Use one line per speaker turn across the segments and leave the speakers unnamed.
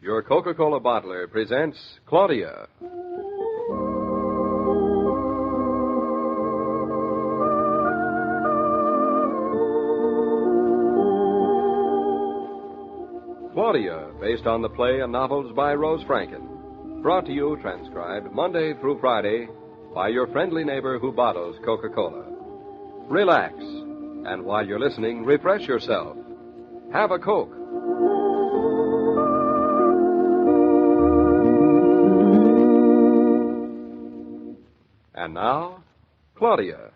Your Coca-Cola bottler presents Claudia. Claudia, based on the play and novels by Rose Franken. Brought to you, transcribed, Monday through Friday by your friendly neighbor who bottles Coca-Cola. Relax, and while you're listening, refresh yourself. Have a Coke. And now, Claudia.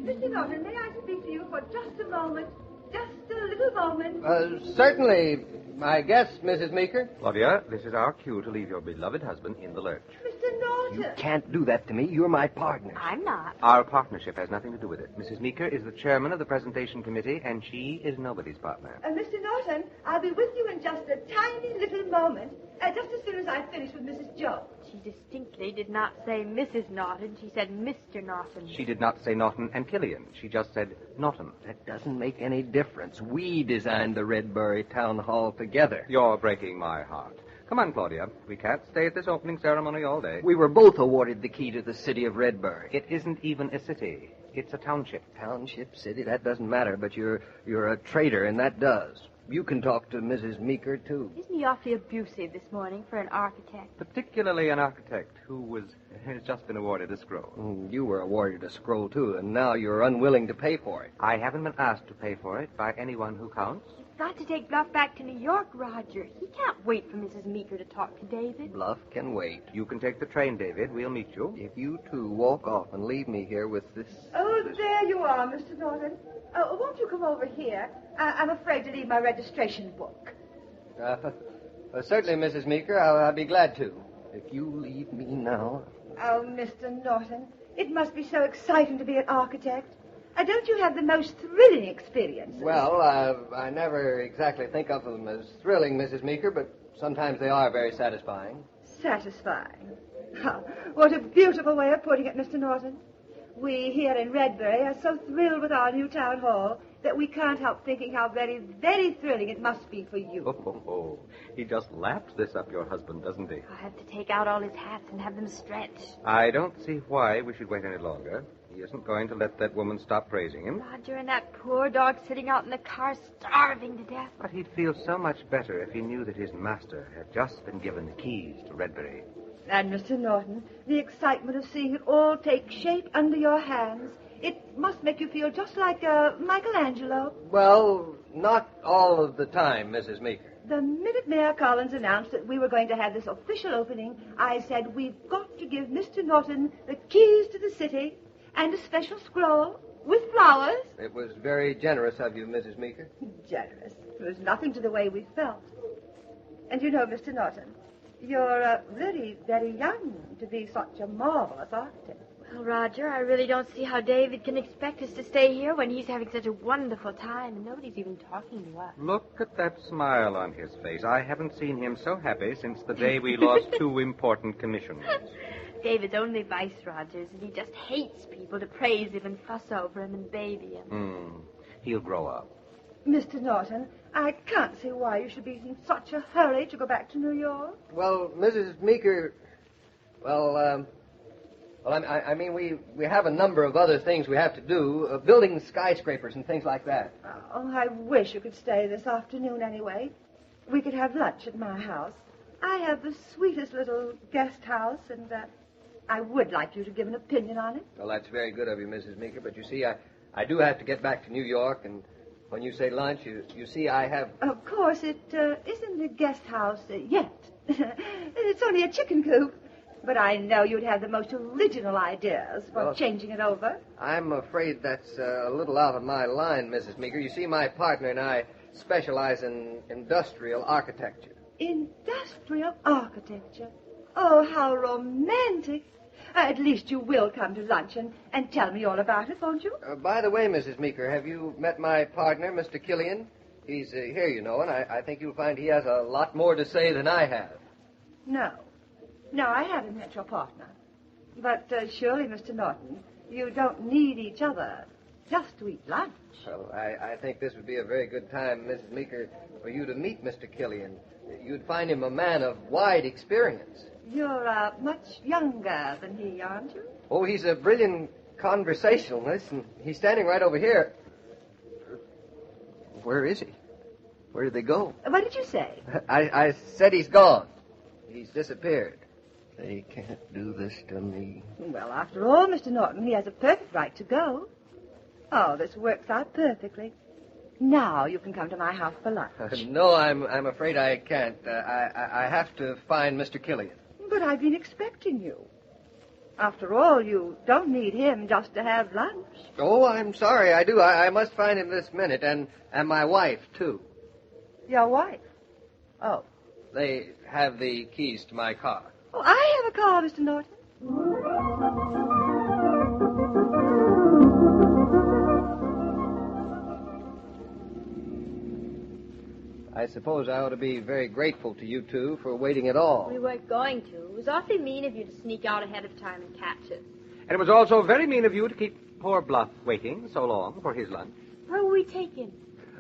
Mr. Naughton, may I speak to you for just a moment? Just a little moment.
Certainly, I guess, Mrs. Meeker.
Claudia, this is our cue to leave your beloved husband in the lurch.
Mr. Naughton.
You can't do that to me. You're my partner.
I'm not.
Our partnership has nothing to do with it. Mrs. Meeker is the chairman of the presentation committee, and she is nobody's partner.
Mr. Naughton, I'll be with you in just a tiny little moment, just as soon as I finish with Mrs. Jones.
She distinctly did not say Mrs. Naughton. She said Mr. Naughton.
She did not say Naughton and Killian. She just said Naughton.
That doesn't make any difference. We designed the Redbury Town Hall together.
You're breaking my heart. Come on, Claudia. We can't stay at this opening ceremony all day.
We were both awarded the key to the city of Redbury.
It isn't even a city. It's a township.
Township, city, that doesn't matter, but you're a traitor, and that does. You can talk to Mrs. Meeker, too.
Isn't he awfully abusive this morning for an architect?
Particularly an architect who has just been awarded a scroll.
You were awarded a scroll, too, and now you're unwilling to pay for it.
I haven't been asked to pay for it by anyone who counts.
He's got to take Bluff back to New York, Roger. He can't wait for Mrs. Meeker to talk to David.
Bluff can wait.
You can take the train, David. We'll meet you.
If you two walk off and leave me here with this...
Oh, there you are, Mr. Naughton. Won't you come over here? I'm afraid to leave my registration book.
Certainly, Mrs. Meeker. I'll be glad to. If you leave me now...
Oh, Mr. Naughton, it must be so exciting to be an architect. Don't you have the most thrilling experiences?
Well, I never exactly think of them as thrilling, Mrs. Meeker, but sometimes they are very satisfying.
Satisfying? Oh, what a beautiful way of putting it, Mr. Naughton. We here in Redbury are so thrilled with our new town hall that we can't help thinking how very, very thrilling it must be for you.
Oh. He just laps this up your husband, doesn't he?
I'll have to take out all his hats and have them stretched.
I don't see why we should wait any longer. He isn't going to let that woman stop praising him.
Roger and that poor dog sitting out in the car starving to death.
But he'd feel so much better if he knew that his master had just been given the keys to Redbury.
And, Mr. Naughton, the excitement of seeing it all take shape under your hands, it must make you feel just like Michelangelo.
Well, not all of the time, Mrs. Meeker.
The minute Mayor Collins announced that we were going to have this official opening, I said, we've got to give Mr. Naughton the keys to the city and a special scroll with flowers.
It was very generous of you, Mrs. Meeker.
Generous. It was nothing to the way we felt. And you know, Mr. Naughton, you're really very young to be such a marvelous architect.
Well, Roger, I really don't see how David can expect us to stay here when he's having such a wonderful time and nobody's even talking to us.
Look at that smile on his face. I haven't seen him so happy since the day we lost 2 important commissions.
David's only vice, Roger, is that he just hates people to praise him and fuss over him and baby him.
He'll grow up.
Mr. Naughton, I can't see why you should be in such a hurry to go back to New York.
Well, Mrs. Meeker, I mean, we have a number of other things we have to do, building skyscrapers and things like that.
Oh, I wish you could stay this afternoon anyway. We could have lunch at my house. I have the sweetest little guest house, and I would like you to give an opinion on it.
Well, that's very good of you, Mrs. Meeker, but you see, I do have to get back to New York, and when you say lunch, you see, I have...
Of course, it isn't a guest house yet. It's only a chicken coop. But I know you'd have the most original ideas for changing it over.
I'm afraid that's a little out of my line, Mrs. Meeker. You see, my partner and I specialize in industrial architecture.
Industrial architecture? Oh, how romantic. At least you will come to luncheon and tell me all about it, won't you?
By the way, Mrs. Meeker, have you met my partner, Mr. Killian? He's here, you know, and I think you'll find he has a lot more to say than I have.
No, I haven't met your partner. But surely, Mr. Naughton, you don't need each other just to eat lunch.
Well, I think this would be a very good time, Mrs. Meeker, for you to meet Mr. Killian. You'd find him a man of wide experience.
You're much younger than he, aren't you?
Oh, he's a brilliant conversationalist, and he's standing right over here. Where is he? Where did they go?
What did you say?
I said he's gone. He's disappeared. They can't do this to me.
Well, after all, Mr. Naughton, he has a perfect right to go. Oh, this works out perfectly. Now you can come to my house for lunch.
No, I'm afraid I can't. I have to find Mr. Killian.
But I've been expecting you. After all, you don't need him just to have lunch.
Oh, I'm sorry, I do. I must find him this minute, and my wife, too.
Your wife? Oh.
They have the keys to my car.
Oh, I have a car, Mr. Naughton.
I suppose I ought to be very grateful to you two for waiting at all.
We weren't going to. It was awfully mean of you to sneak out ahead of time and catch us.
And it was also very mean of you to keep poor Bluff waiting so long for his lunch.
Where will we take him?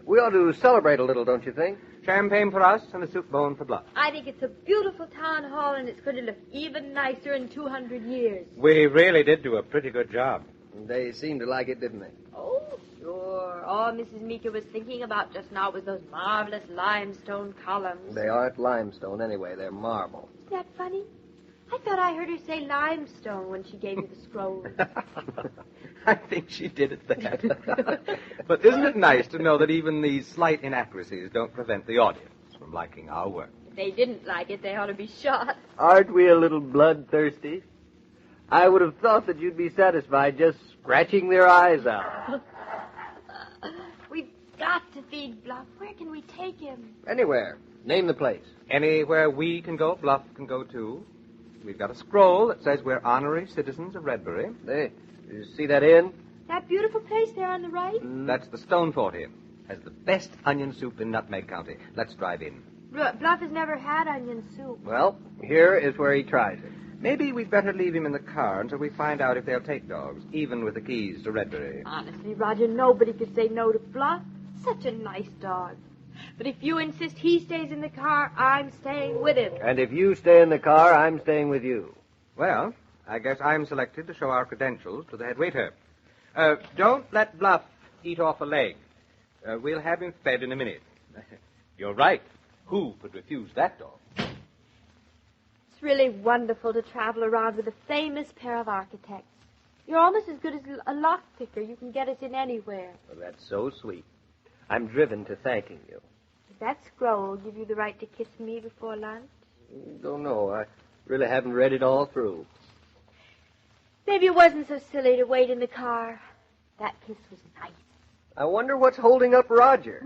We ought to celebrate a little, don't you think?
Champagne for us and a soup bone for Bluff.
I think it's a beautiful town hall, and it's going to look even nicer in 200 years.
We really did do a pretty good job.
They seemed to like it, didn't they?
Oh, sure. All Mrs. Meeker was thinking about just now was those marvelous limestone columns.
They aren't limestone anyway. They're marble.
Isn't that funny? I thought I heard her say limestone when she gave me the scroll.
I think she did at that. But isn't it nice to know that even these slight inaccuracies don't prevent the audience from liking our work?
If they didn't like it, they ought to be shot.
Aren't we a little bloodthirsty? I would have thought that you'd be satisfied just scratching their eyes out.
We've got to feed Bluff. Where can we take him?
Anywhere. Name the place.
Anywhere we can go, Bluff can go too. We've got a scroll that says we're honorary citizens of Redbury.
Hey, you see that inn?
That beautiful place there on the right?
That's the Stone Fort Inn. Has the best onion soup in Nutmeg County. Let's drive in.
Bluff has never had onion soup.
Well, here is where he tries it.
Maybe we'd better leave him in the car until we find out if they'll take dogs, even with the keys to Redbury.
Honestly, Roger, nobody could say no to Bluff. Such a nice dog. But if you insist he stays in the car, I'm staying with him.
And if you stay in the car, I'm staying with you.
Well, I guess I'm selected to show our credentials to the head waiter. Don't let Bluff eat off a leg. We'll have him fed in a minute. You're right. Who could refuse that dog?
It's really wonderful to travel around with a famous pair of architects. You're almost as good as a lockpicker. You can get us in anywhere.
Well, that's so sweet. I'm driven to thanking you.
Does that scroll give you the right to kiss me before lunch?
Don't know. I really haven't read it all through.
Maybe it wasn't so silly to wait in the car. That kiss was nice.
I wonder what's holding up Roger.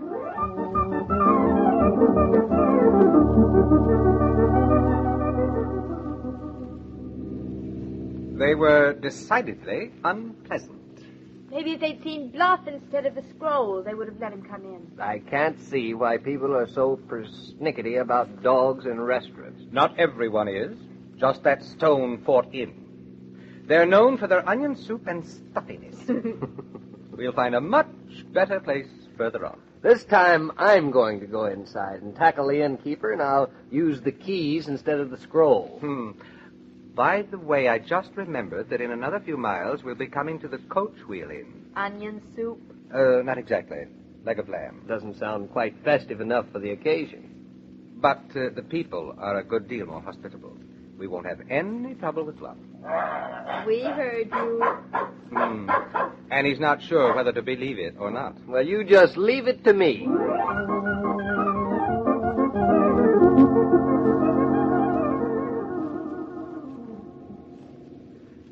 They were decidedly unpleasant.
Maybe if they'd seen Bluff instead of the scroll, they would have let him come in.
I can't see why people are so persnickety about dogs in restaurants.
Not everyone is. Just that Stone Fort Inn. They're known for their onion soup and stuffiness. We'll find a much better place further on.
This time, I'm going to go inside and tackle the innkeeper, and I'll use the keys instead of the scroll.
By the way, I just remembered that in another few miles we'll be coming to the Coach Wheel Inn.
Onion soup?
Not exactly. Leg of lamb.
Doesn't sound quite festive enough for the occasion.
But the people are a good deal more hospitable. We won't have any trouble with Bluff.
We heard you.
And he's not sure whether to believe it or not.
Well, you just leave it to me.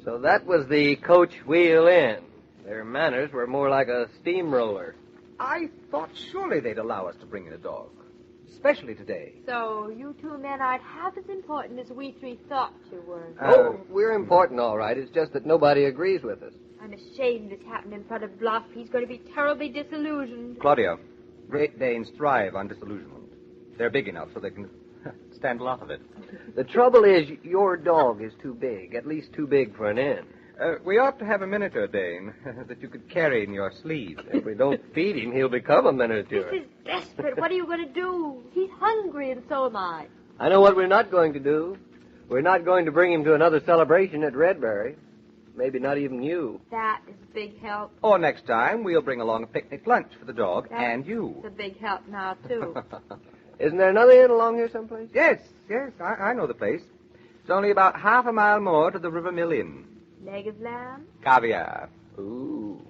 So that was the Coach Wheel Inn. Their manners were more like a steamroller.
I thought surely they'd allow us to bring in a dog. Especially today.
So you two men aren't half as important as we three thought you were.
We're important, all right. It's just that nobody agrees with us.
I'm ashamed this happened in front of Bluff. He's going to be terribly disillusioned.
Claudia, Great Danes thrive on disillusionment. They're big enough so they can stand a lot of it.
The trouble is, your dog is too big, at least too big for an inn.
We ought to have a miniature Dane that you could carry in your sleeve.
If we don't feed him, he'll become a miniature.
This is desperate. What are you going to do? He's hungry, and so am I.
I know what we're not going to do. We're not going to bring him to another celebration at Redbury. Maybe not even you.
That is a big help.
Or next time, we'll bring along a picnic lunch for the dog and you.
It's a big help now, too.
Isn't there another inn along here someplace?
Yes, I know the place. It's only about half a mile more to the River Mill Inn.
Leg of lamb?
Caviar.
Ooh.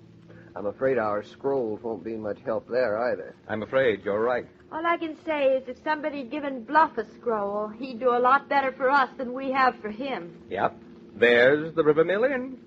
I'm afraid our scrolls won't be much help there either.
I'm afraid you're right.
All I can say is if somebody'd given Bluff a scroll, he'd do a lot better for us than we have for him.
Yep. There's the River Mill Inn.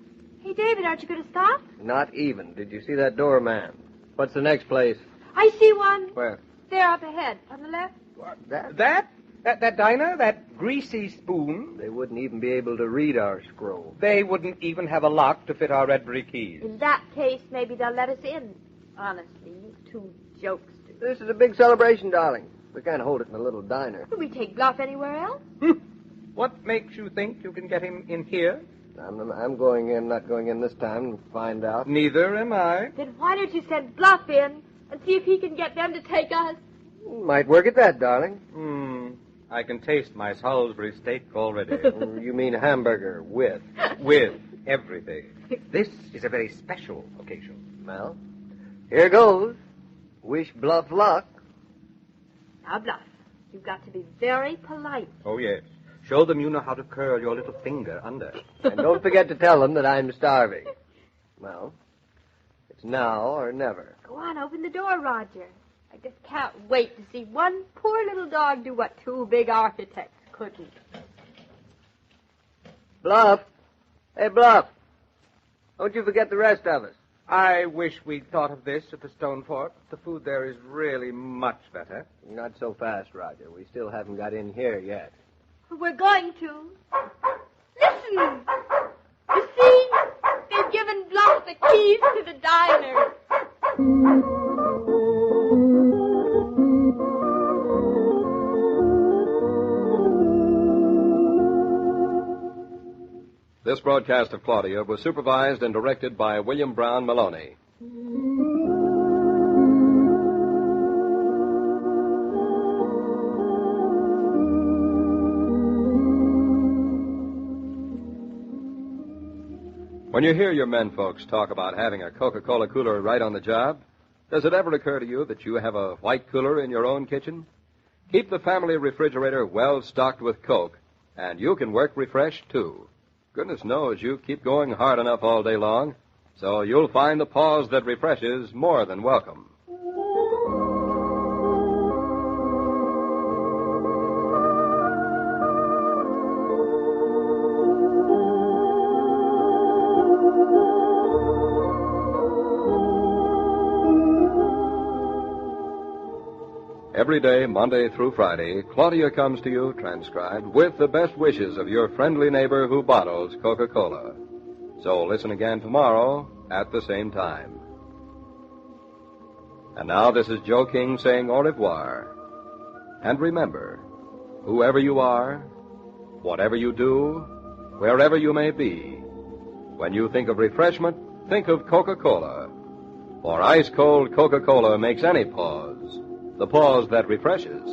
Hey, David, aren't you going to stop?
Not even. Did you see that doorman? What's the next place?
I see one.
Where?
There up ahead, on the left.
What?
That diner, that greasy spoon.
They wouldn't even be able to read our scroll.
They wouldn't even have a lock to fit our Redbury keys.
In that case, maybe they'll let us in. Honestly, you two jokesters.
This is a big celebration, darling. We can't hold it in a little diner.
Could we take Bluff anywhere else?
What makes you think you can get him in here?
I'm going in, not going in this time, and find out.
Neither am I.
Then why don't you send Bluff in and see if he can get them to take us?
Might work at that, darling.
I can taste my Salisbury steak already.
You mean hamburger with?
With everything. This is a very special occasion.
Well, here goes. Wish Bluff luck.
Now, Bluff, you've got to be very polite.
Oh, yes. Show them you know how to curl your little finger under.
And don't forget to tell them that I'm starving. Well, it's now or never.
Go on, open the door, Roger. I just can't wait to see one poor little dog do what two big architects couldn't.
Bluff. Hey, Bluff. Don't you forget the rest of us.
I wish we'd thought of this at the Stone Fort. The food there is really much better.
Not so fast, Roger. We still haven't got in here yet.
We're going to. Listen! You see? They've given Bluff the keys to the diner.
This broadcast of Claudia was supervised and directed by William Brown Meloney. When you hear your men folks talk about having a Coca-Cola cooler right on the job, does it ever occur to you that you have a white cooler in your own kitchen? Keep the family refrigerator well stocked with Coke, and you can work refreshed, too. Goodness knows you keep going hard enough all day long, so you'll find the pause that refreshes more than welcome. Every day, Monday through Friday, Claudia comes to you, transcribed, with the best wishes of your friendly neighbor who bottles Coca-Cola. So listen again tomorrow at the same time. And now this is Joe King saying au revoir. And remember, whoever you are, whatever you do, wherever you may be, when you think of refreshment, think of Coca-Cola. For ice-cold Coca-Cola makes any pause the pause that refreshes.